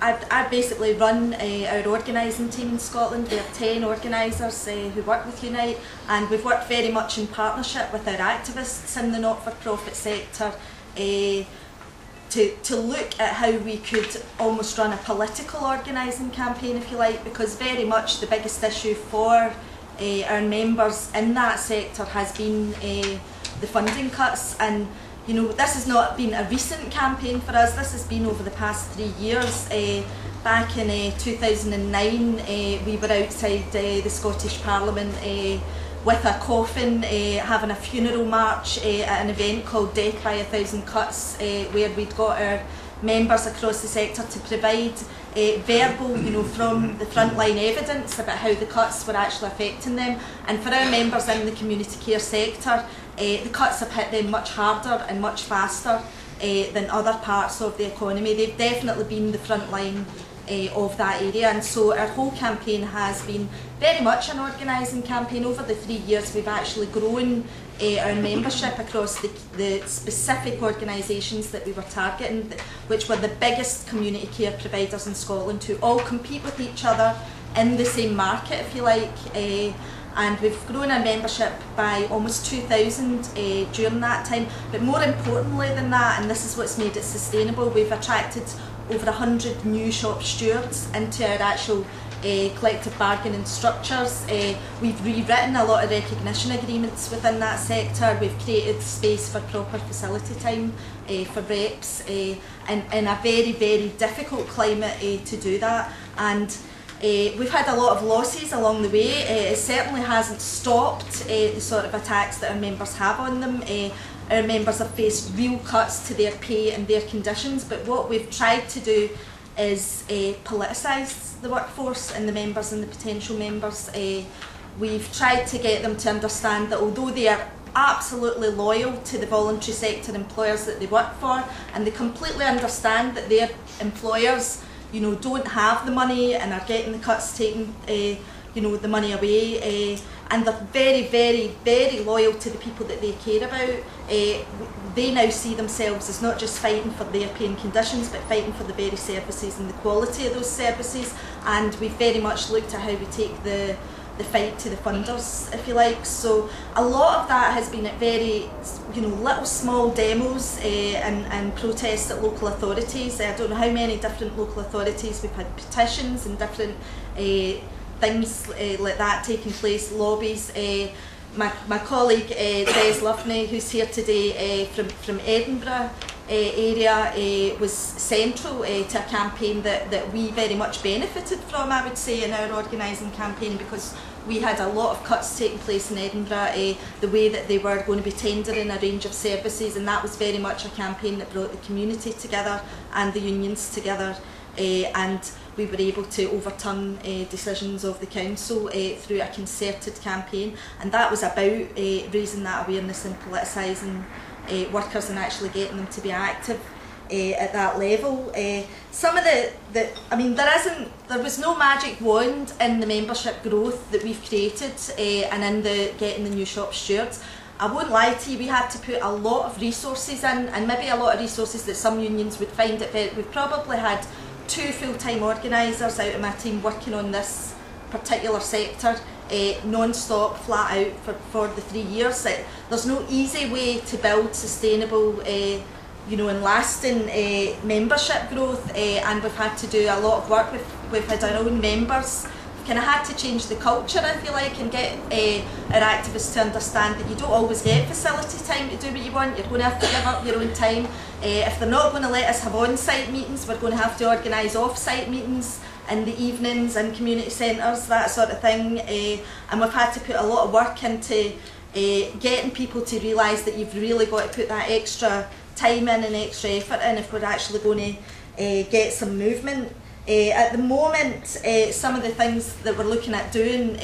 I basically run our organising team in Scotland. We have 10 organisers who work with Unite, and we've worked very much in partnership with our activists in the not-for-profit sector to look at how we could almost run a political organising campaign, if you like, because very much the biggest issue for our members in that sector has been the funding cuts. And you know, this has not been a recent campaign for us. This has been over the past 3 years. Back in 2009, we were outside the Scottish Parliament with a coffin, having a funeral march at an event called Death by 1,000 Cuts, where we'd got our members across the sector to provide verbal, you know, from the frontline evidence about how the cuts were actually affecting them. And for our members in the community care sector, the cuts have hit them much harder and much faster than other parts of the economy. They've definitely been the front line of that area, and so our whole campaign has been very much an organising campaign. Over the 3 years we've actually grown our membership across the specific organisations that we were targeting, which were the biggest community care providers in Scotland, who all compete with each other in the same market, if you like. And we've grown our membership by almost 2,000 during that time. But more importantly than that, and this is what's made it sustainable, we've attracted over 100 new shop stewards into our actual collective bargaining structures. We've rewritten a lot of recognition agreements within that sector. We've created space for proper facility time for reps in a very, very difficult climate to do that. And we've had a lot of losses along the way. It certainly hasn't stopped the sort of attacks that our members have on them. Our members have faced real cuts to their pay and their conditions, but what we've tried to do is politicise the workforce and the members and the potential members. We've tried to get them to understand that although they are absolutely loyal to the voluntary sector employers that they work for, and they completely understand that their employers, you know, don't have the money and are getting the cuts taken, you know, the money away, and they're very, very, very loyal to the people that they care about. They now see themselves as not just fighting for their pay and conditions, but fighting for the very services and the quality of those services. And we've very much looked at how we take the fight to the funders, if you like. So a lot of that has been at very, you know, little small demos and protests at local authorities. I don't know how many different local authorities. We've had petitions and different things like that taking place, lobbies. My colleague Des Loughney, who's here today from Edinburgh area, was central to a campaign that we very much benefited from, I would say, in our organising campaign, because we had a lot of cuts taking place in Edinburgh, the way that they were going to be tendering a range of services, and that was very much a campaign that brought the community together and the unions together, and we were able to overturn decisions of the council through a concerted campaign, and that was about raising that awareness and politicising workers and actually getting them to be active at that level. Some of I mean, there was no magic wand in the membership growth that we've created and in getting the new shop stewards. I won't lie to you, we had to put a lot of resources in, and maybe a lot of resources that some unions would find it very. We've probably had 2 full-time organisers out of my team working on this particular sector non-stop, flat out for the 3 years. There's no easy way to build sustainable you know, and lasting membership growth, and we've had to do a lot of work. We've had our own members. We've kind of had to change the culture, if you like, and get our activists to understand that you don't always get facility time to do what you want. You're going to have to give up your own time. If they're not going to let us have on-site meetings, we're going to have to organise off-site meetings in the evenings in community centres, that sort of thing. And we've had to put a lot of work into getting people to realise that you've really got to put that extra time in and extra effort in if we're actually going to get some movement. At the moment, some of the things that we're looking at doing,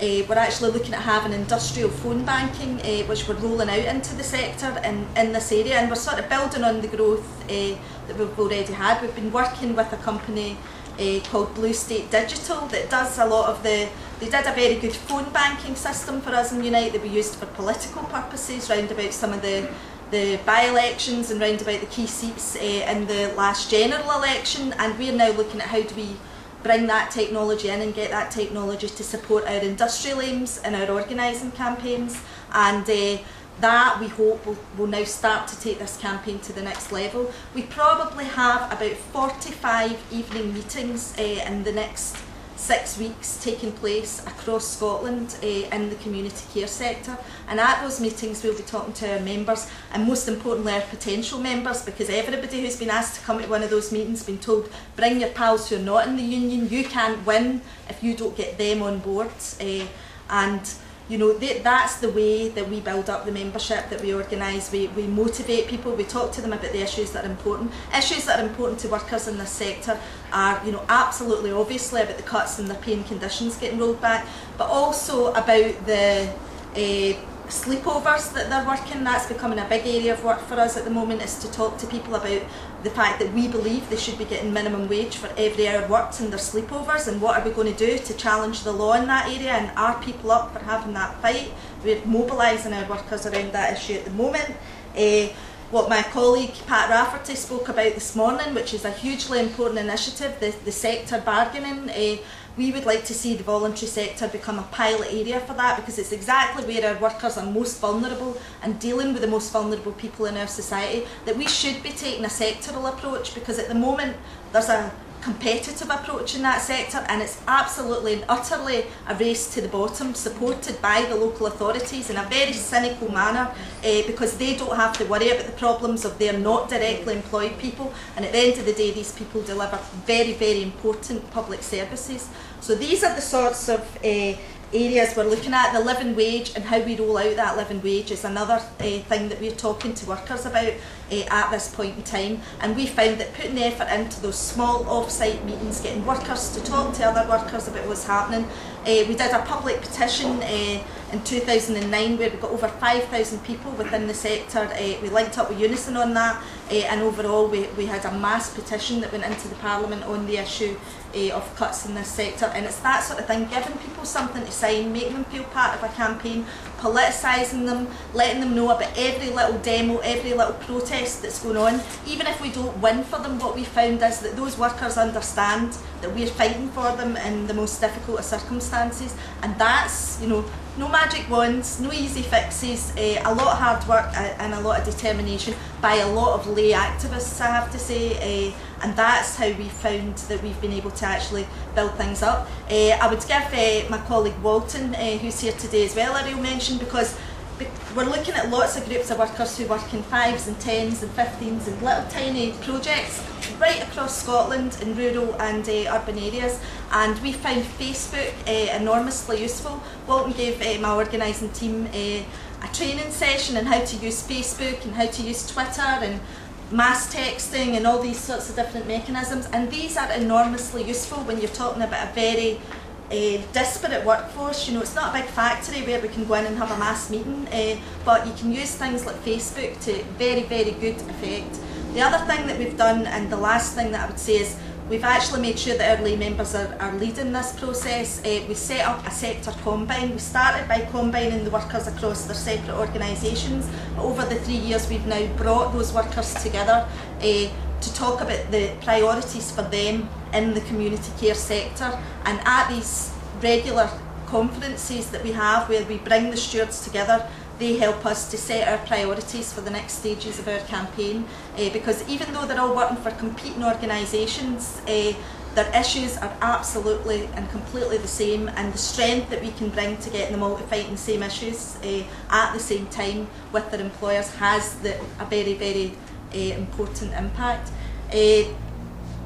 we're actually looking at having industrial phone banking, which we're rolling out into the sector in this area, and we're sort of building on the growth that we've already had. We've been working with a company called Blue State Digital that does a lot of they did a very good phone banking system for us in Unite that we used for political purposes round about some of the the by-elections and round about the key seats in the last general election, and we're now looking at how do we bring that technology in and get that technology to support our industrial aims and our organising campaigns, and that we hope will now start to take this campaign to the next level. We probably have about 45 evening meetings in the next 6 weeks taking place across Scotland in the community care sector, and at those meetings we'll be talking to our members, and most importantly our potential members, because everybody who's been asked to come to one of those meetings has been told, bring your pals who are not in the union, you can't win if you don't get them on board, and you know, that's the way that we build up the membership, that we organise, we motivate people, we talk to them about the issues that are important. Issues that are important to workers in this sector are, you know, absolutely obviously about the cuts and their pay and conditions getting rolled back, but also about the sleepovers that they're working. That's becoming a big area of work for us at the moment, is to talk to people about the fact that we believe they should be getting minimum wage for every hour worked in their sleepovers, and what are we going to do to challenge the law in that area, and are people up for having that fight? We're mobilising our workers around that issue at the moment. What my colleague Pat Rafferty spoke about this morning, which is a hugely important initiative, the sector bargaining. We would like to see the voluntary sector become a pilot area for that, because it's exactly where our workers are most vulnerable and dealing with the most vulnerable people in our society, that we should be taking a sectoral approach, because at the moment there's a competitive approach in that sector, and it's absolutely and utterly a race to the bottom, supported by the local authorities in a very cynical manner, because they don't have to worry about the problems of their not directly employed people, and at the end of the day these people deliver very, very important public services. So these are the sorts of areas we're looking at. The living wage and how we roll out that living wage is another thing that we're talking to workers about at this point in time, and we found that putting the effort into those small off-site meetings, getting workers to talk to other workers about what's happening. We did a public petition in 2009 where we got over 5,000 people within the sector. We linked up with Unison on that, and overall we had a mass petition that went into the Parliament on the issue of cuts in this sector. And it's that sort of thing, giving people something to sign, making them feel part of a campaign, politicising them, letting them know about every little demo, every little protest that's going on. Even if we don't win for them, what we found is that those workers understand that we're fighting for them in the most difficult of circumstances, and that's, you know, no magic wands, no easy fixes, a lot of hard work and a lot of determination by a lot of lay activists, I have to say, and that's how we found that we've been able to actually build things up. I would give my colleague Walton, who's here today as well, a real mention, because we're looking at lots of groups of workers who work in 5s and 10s and 15s and little tiny projects right across Scotland in rural and urban areas, and we found Facebook enormously useful. Walton gave my organising team a training session on how to use Facebook and how to use Twitter and mass texting and all these sorts of different mechanisms, and these are enormously useful when you're talking about a very disparate workforce. You know, it's not a big factory where we can go in and have a mass meeting, but you can use things like Facebook to very, very good effect. The other thing that we've done, and the last thing that I would say, is we've actually made sure that our lay members are leading this process. We set up a sector combine. We started by combining the workers across their separate organisations. Over the 3 years we've now brought those workers together to talk about the priorities for them in the community care sector, and at these regular conferences that we have where we bring the stewards together, they help us to set our priorities for the next stages of our campaign, because even though they're all working for competing organisations, their issues are absolutely and completely the same, and the strength that we can bring to getting them all to fight the same issues at the same time with their employers has a very, very important impact.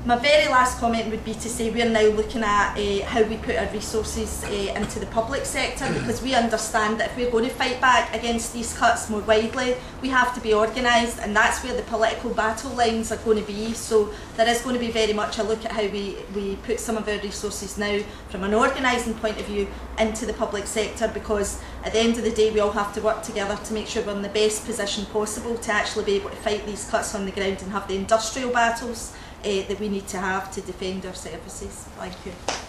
My very last comment would be to say we're now looking at how we put our resources into the public sector, because we understand that if we're going to fight back against these cuts more widely, we have to be organised, and that's where the political battle lines are going to be. So there is going to be very much a look at how we put some of our resources now from an organising point of view into the public sector, because at the end of the day we all have to work together to make sure we're in the best position possible to actually be able to fight these cuts on the ground and have the industrial battles that we need to have to defend our services. Thank you.